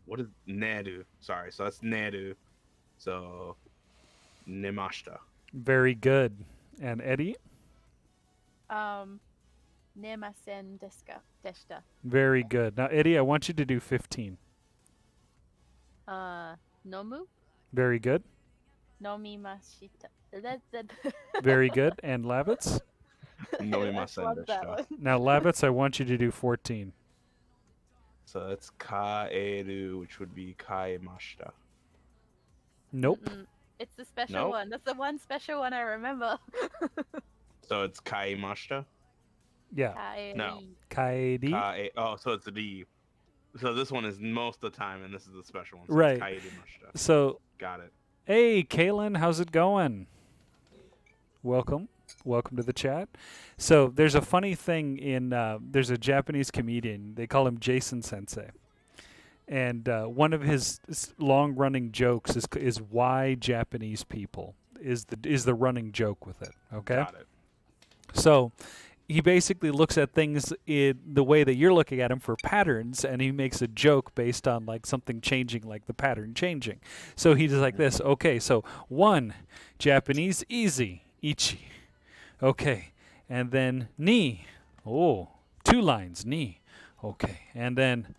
what is nadu? Sorry, so that's nadu. So nemashita. Very good. And Eddie, Nemasen deshita. very good. Now Eddie, I want you to do 15. Nomu Very good. nomimashita. Very good. And Lavitz? I Noimasen love that deshita. one. Now Lavitz, I want you to do 14. So that's kaeru, which would be kaemashita. Nope. Mm-mm. It's the special Nope. one. That's the one special one I remember. So it's kaemashita. Yeah. No. Kaedi. Oh, so it's a D. So this one is most of the time, and this is the special one. So Right. It's kaedimashita. So, Got it. hey, Kaylin, how's it going? Welcome. Welcome to the chat. So, there's a funny thing in, there's a Japanese comedian. They call him Jason Sensei. And one of his long-running jokes is why Japanese people is the running joke with it. Okay. Got it. So he basically looks at things in the way that you're looking at them for patterns, and he makes a joke based on like something changing, like the pattern changing. So he's like this. Okay, so 1, Japanese, easy, ichi. Okay, and then ni. Oh, 2 lines, ni. Okay, and then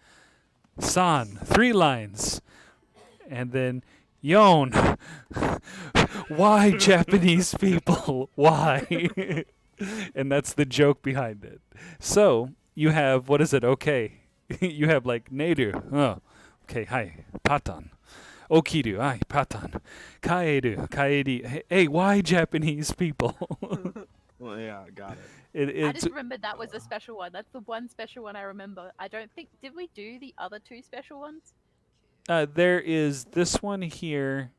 san, 3 lines, and then yon. Why Japanese people? Why? And that's the joke behind it. So you have, what is it? Okay, you have like neru. Oh, okay. Hi, patan. Okiru. Hi, patan. Kaeru. Kaedi. Hey, why Japanese people? Well, yeah, got it. I It's just remembered that was a special one. That's the one special one I remember. I don't think did we do the other 2 special ones? there is this one here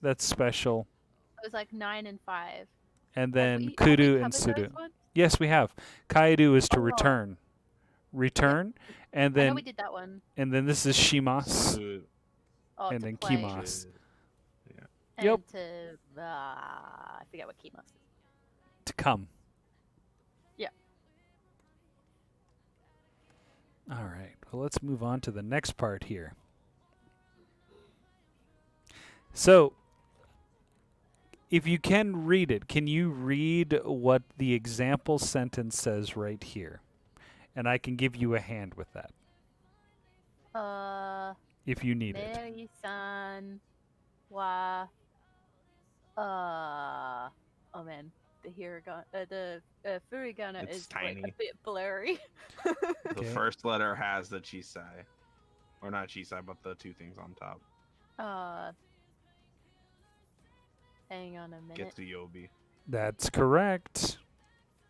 that's special, It was like 9 and 5. and Have then we kudu and covered those sudu. ones? Yes, we have. Kaedu is to Oh. return. Return, and I know then we did that one. and then this is shimas. Good. Oh, And to then play. kimas. And Yep. to I forget what kimas is. To come. Yeah. All right. Well, let's move on to the next part here. So, if you can read it, can you read what the example sentence says right here? And I can give you a hand with that if you need it. Mary-san wa oh man, the hiragana, the furigana It's is like, a tiny. bit blurry. The Okay. first letter has the chisai, or not chisai, but the 2 things on top. Hang on a minute. Getsuyobi. That's correct.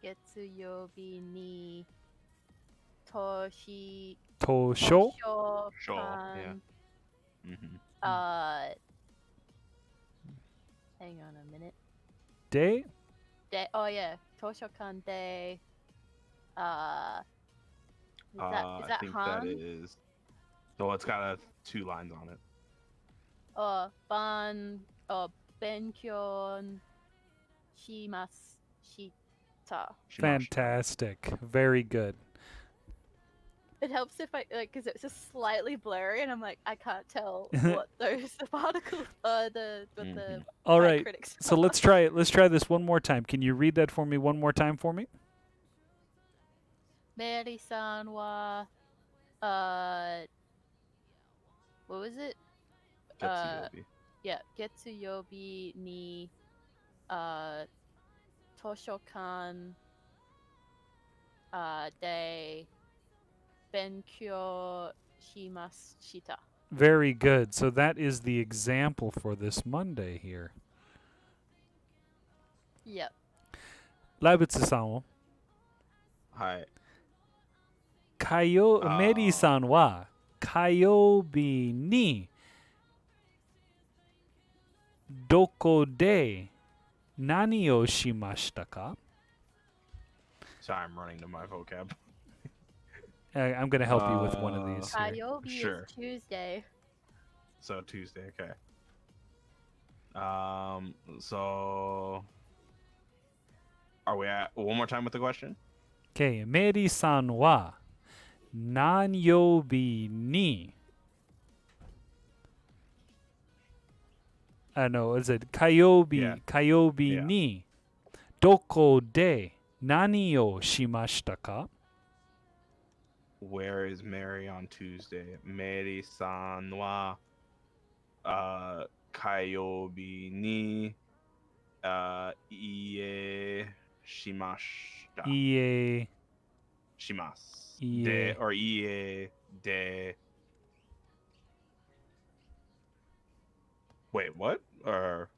Getsuyobi ni toshi Tosho. Sho, kan, yeah. Mm-hmm. Hang on a minute. Day. Oh yeah, Toshokan de. Is I that think Han? that is. So it's got 2 lines on it. Benkyo shimashita. Shimashita. Fantastic. Very good. It helps if I because it's just slightly blurry, and I'm like I can't tell what those particles the All right. critics. So let's try it. Let's try this one more time. Can you read that for me one more time for me? Mary-san wa what was it? Getsuyobi. Yeah, Getsuyobi ni Toshokan de Benkyo shimashita. Very good. So that is the example for this Monday here. Yep. ラブツさんをはい。メリーさんは火曜日にどこで何をしましたか？ Sorry, I'm running to my vocab. I'm gonna help you with one of these here. Kayobi Sure. is Tuesday. So Tuesday, okay. So are we at one more time with the question? Okay, メリーさんは何曜日にis it 火曜日、 Yeah. 火曜日にどこで何をしましたか？ Where is Mary on Tuesday? Mary san wa kayobi ni ie shimashita. 家 Shimasu. Ie. De or ie de. Wait, what? Or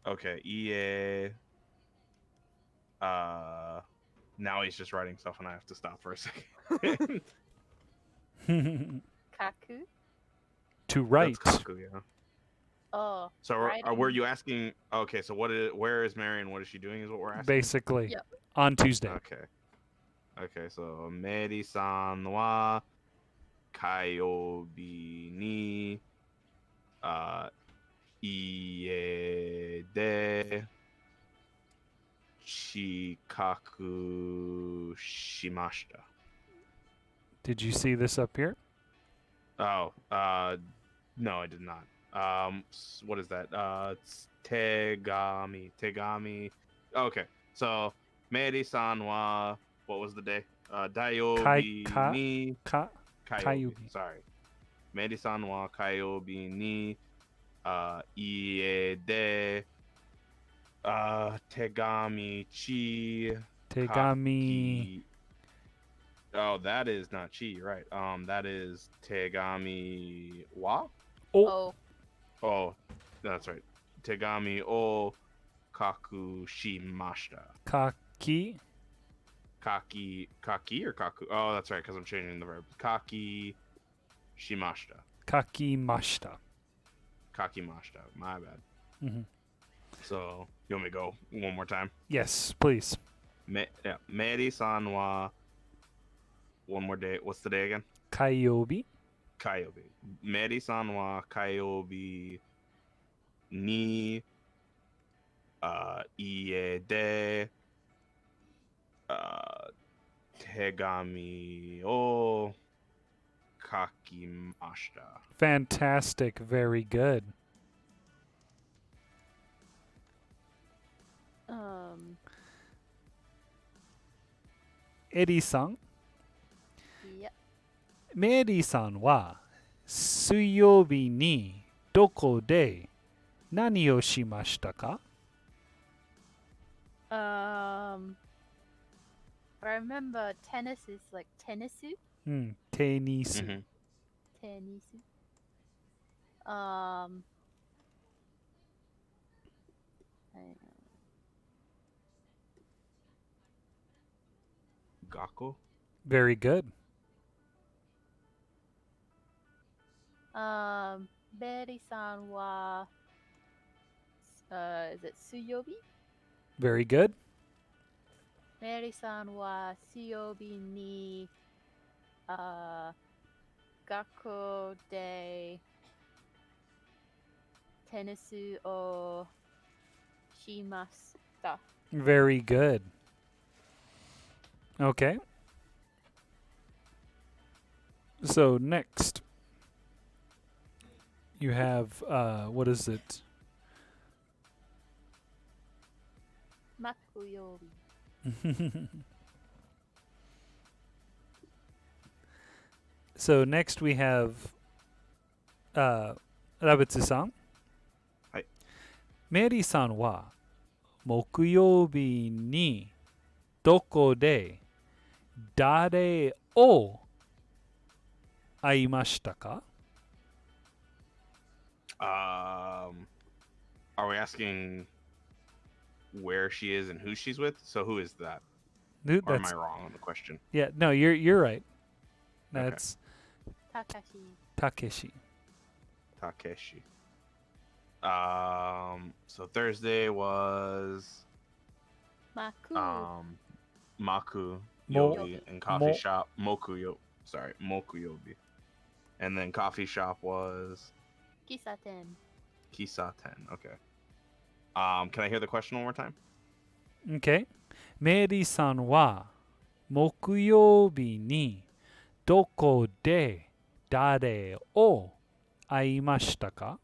okay, ie. Now he's just writing stuff, and I have to stop for a second. Kaku. to write. That's Kaku, yeah. Oh. So were writing. you asking? Okay, so where is Mary and what is she doing? Is what we're asking. Basically, Yep. on Tuesday. Okay. Okay, so Mary-san wa kayobi ni ie de shikaku shimashita. Did you see this up here? Oh, no, I did not. What is that? It's tegami. Tegami. Okay, so Mary-san wa, what was the day? Daiobi ni Ka- kayobi. Kayobi. Sorry. Mary-san wa kayobi ni ie de tegami chi Tegami. kaki. Oh, that is not chi, right? That is tegami wa. Oh. Oh, that's right. Tegami o kaku shimashita. Kaki. Kaki or kaku? Oh, that's right, because I'm changing the verb. Kaki shimashita. Kakimashita. Kakimashita. My bad. Mm-hmm. So, you want me to go one more time? Yes, please. Meri-san wa. One more day. What's the day again? Kayobi. Kayobi. Meri-san wa kayobi ni ie de tegami o kakimashita. Fantastic. Very good. Eri-san. Yep. メリーさんは水曜日にどこで何をしましたか？ I remember tennis is like tennisu. うん、テニス。 Mhm. Tennisu. Gakko? Very good. Beri-san wa is it Suyobi? Very good. Meri-san wa Suyobi ni Gakko de tennisu o shimashita. Very good. Okay. So next, you have what is it? Makuyobi. So next we have Rabitsu-san. Hi. メリーさんは木曜日にどこで誰を会いましたか？ Are we asking where she is and who she's with? So who is that? Dude, Or am that's I wrong on the question? yeah. No, you're right. That's Takashi. Takeshi. Takeshi. So Thursday was Maku. Maku. Mo- yobi, and coffee shop mokuyobi. And then coffee shop was Kisaten. kisaten. Okay. Can I hear the question one more time? Okay. メリーさんは木曜日にどこで誰を会いましたか？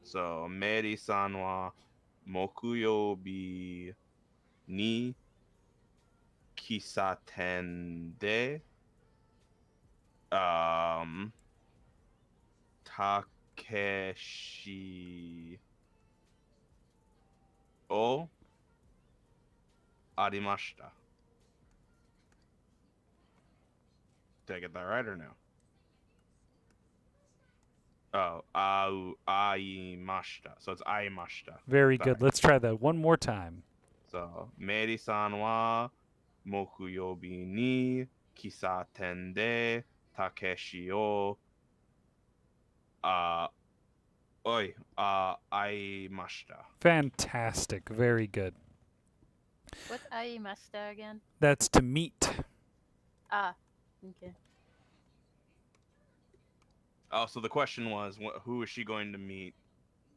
So, Meri-san wa mokuyobi ni kisaten de um Takeshi o arimashita. Did I get that right or no? Oh, aimashita. So it's aimashita. Very Sorry. good. Let's try that one more time. So, Meri-san wa mokuyobi ni kisaten de Takeshi o aimashita. Fantastic. Very good. What's aimashita again? That's to meet. Ah, okay. Oh, so the question was, who is she going to meet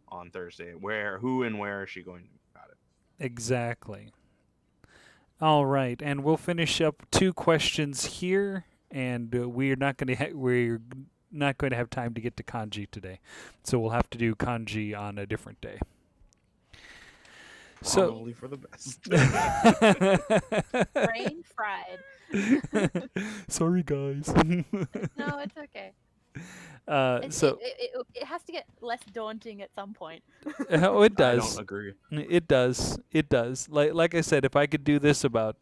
on Thursday? Who and where is she going to meet? Got it. Exactly. All right, and we'll finish up 2 questions here, and we're not going to have time to get to kanji today, so we'll have to do kanji on a different day. So, Probably for the best. Brain fried. sorry guys. No, it's okay. It has to get less daunting at some point. Oh, it I does. don't agree. It does. It does. Like I said, if I could do this about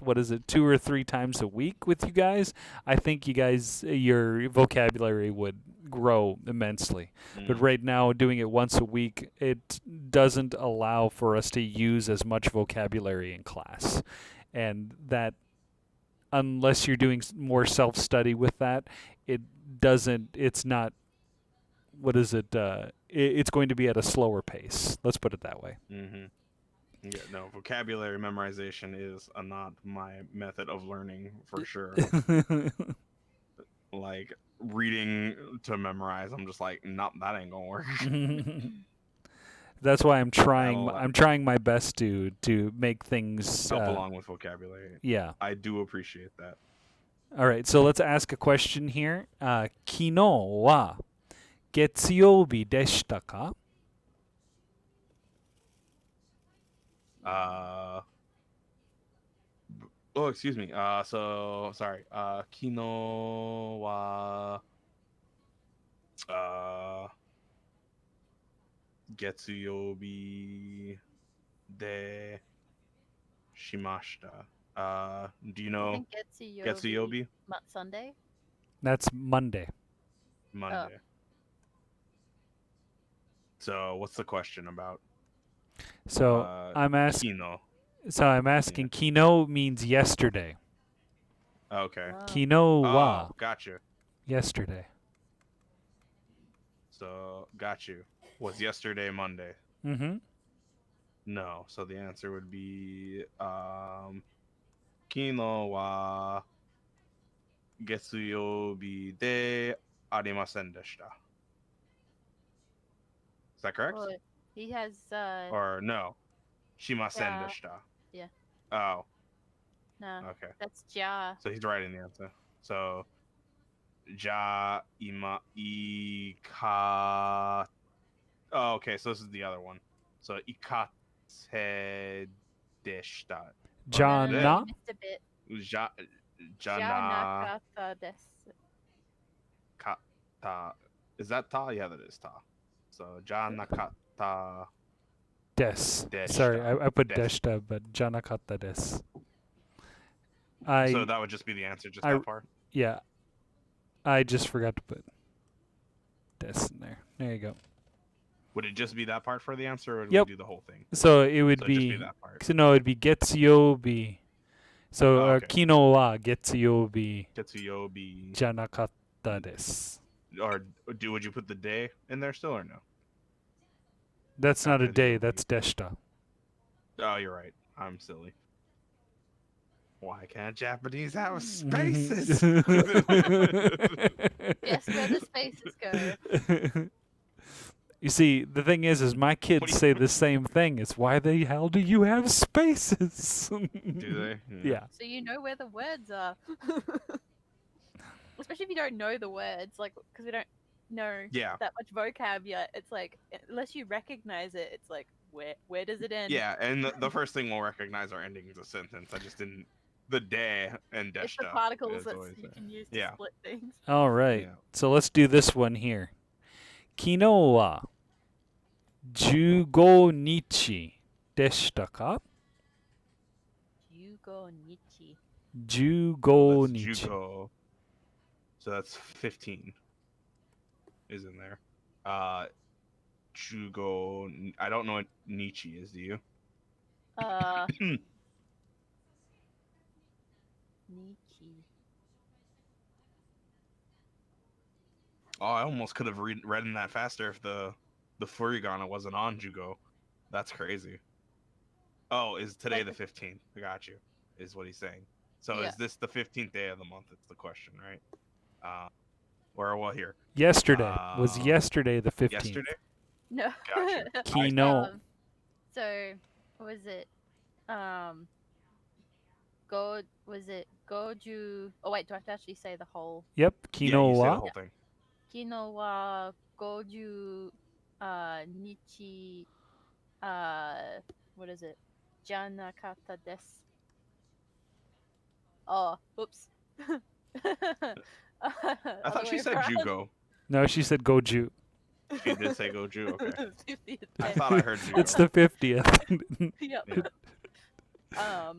2 or 3 times a week with you guys, I think your vocabulary would grow immensely. But Mm. right now, doing it once a week, it doesn't allow for us to use as much vocabulary in class, and that unless you're doing more self-study with that, it doesn't. It's not. What is it? It's going to be at a slower pace. Let's put it that way. Mm-hmm. Yeah, no, vocabulary memorization is not my method of learning for sure. Like reading to memorize, I'm just like, nope, that ain't gonna work. That's why I'm trying. That'll I'm trying my best to make things. help along with vocabulary. Yeah. I do appreciate that. All right. So let's ask a question here. 昨日は月曜日でしたか? Oh, excuse me. So sorry. 昨日は月曜日でしました. Do you I know think Getsuyobi? Sunday. That's Monday. Monday. So what's the question about? So I'm asking. Kino. So I'm asking. Kino means yesterday. Okay. Kino wa Oh, got you. yesterday. So got you. Was yesterday Monday? Mm-hmm. No. So the answer would be Kino wa getsuyobi de arimasen deshita. Is that correct? Oh, he has Or no? Shimasen Yeah. deshita. Yeah. Oh, no. okay. That's Ja. So he's writing the answer. So ja ima ika. Oh, okay. So this is the other one. So ikate deshita. Jana. You missed a bit. Ja jana Nakata desu. kata. Is that ta? Yeah, that is ta. So janakata. Des. Deshita. Sorry, I put Des. deshita, but janakata des. So that would just be the answer, just I- that part? Yeah. I just forgot to put des in there. There you go. Would it just be that part for the answer, or would Yep. we do the whole thing? So it would So be, just be that part. so no, it'd be getsuyobi. So Oh, okay. kino wa getsuyobi Getsuyobi. janakatta desu. Or would you put the day in there still, or no? That's not a After the day. yobi. That's deshita. Oh, you're right. I'm silly. Why can't Japanese have spaces? Guess where the spaces go. You see, the thing is my What kids do you- say the same thing. It's why the hell do you have spaces? Do they? Yeah. So you know where the words are. Especially if you don't know the words, like, because we don't know Yeah. that much vocab yet. It's like, unless you recognize it, it's like, where does it end? Yeah, and the first thing we'll recognize are endings of sentence. I just didn't. The de and It's the deshta particles is that always you there. can use to Yeah. split things. All right. Yeah. So let's do this one here. 昨日は15日でしたか Jugo Nichi. 15 That's 日 Jugo. So that's 15. Is in there. Jugo. I don't know what Nietzsche is. Do you? Nichi. Oh, I almost could have read that faster if the furigana wasn't on Jugo. That's crazy. Oh, is today the 15th? I got you. Is what he's saying. So Yeah. is this the 15th day of the month? It's the question, right? Or well, here. Yesterday. Was Uh, yesterday the 15th? Yesterday. No. Gotcha. Kino. So, was it, was it Goju? Oh wait, do I have to actually say the whole? Yep. Yeah, you say 昨日 the は whole thing. Kino wa goju nichi what is it? Janakata desu. Oh, oops. I thought she said Jugo. No, she said Goju. She did say Goju. Okay. 50th I day. thought I heard Jugo. It's the 50th. Yep. Yeah.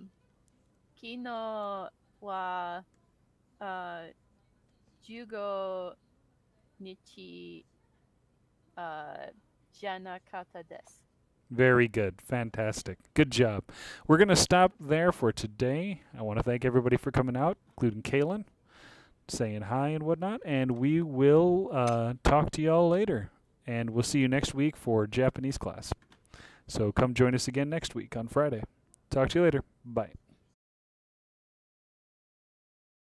Kino wa jugo nichi janakata desu. Very good. Fantastic. Good job. We're going to stop there for today. I want to thank everybody for coming out, including Kaylin, saying hi and whatnot. And we will talk to y'all later. And we'll see you next week for Japanese class. So come join us again next week on Friday. Talk to you later. Bye.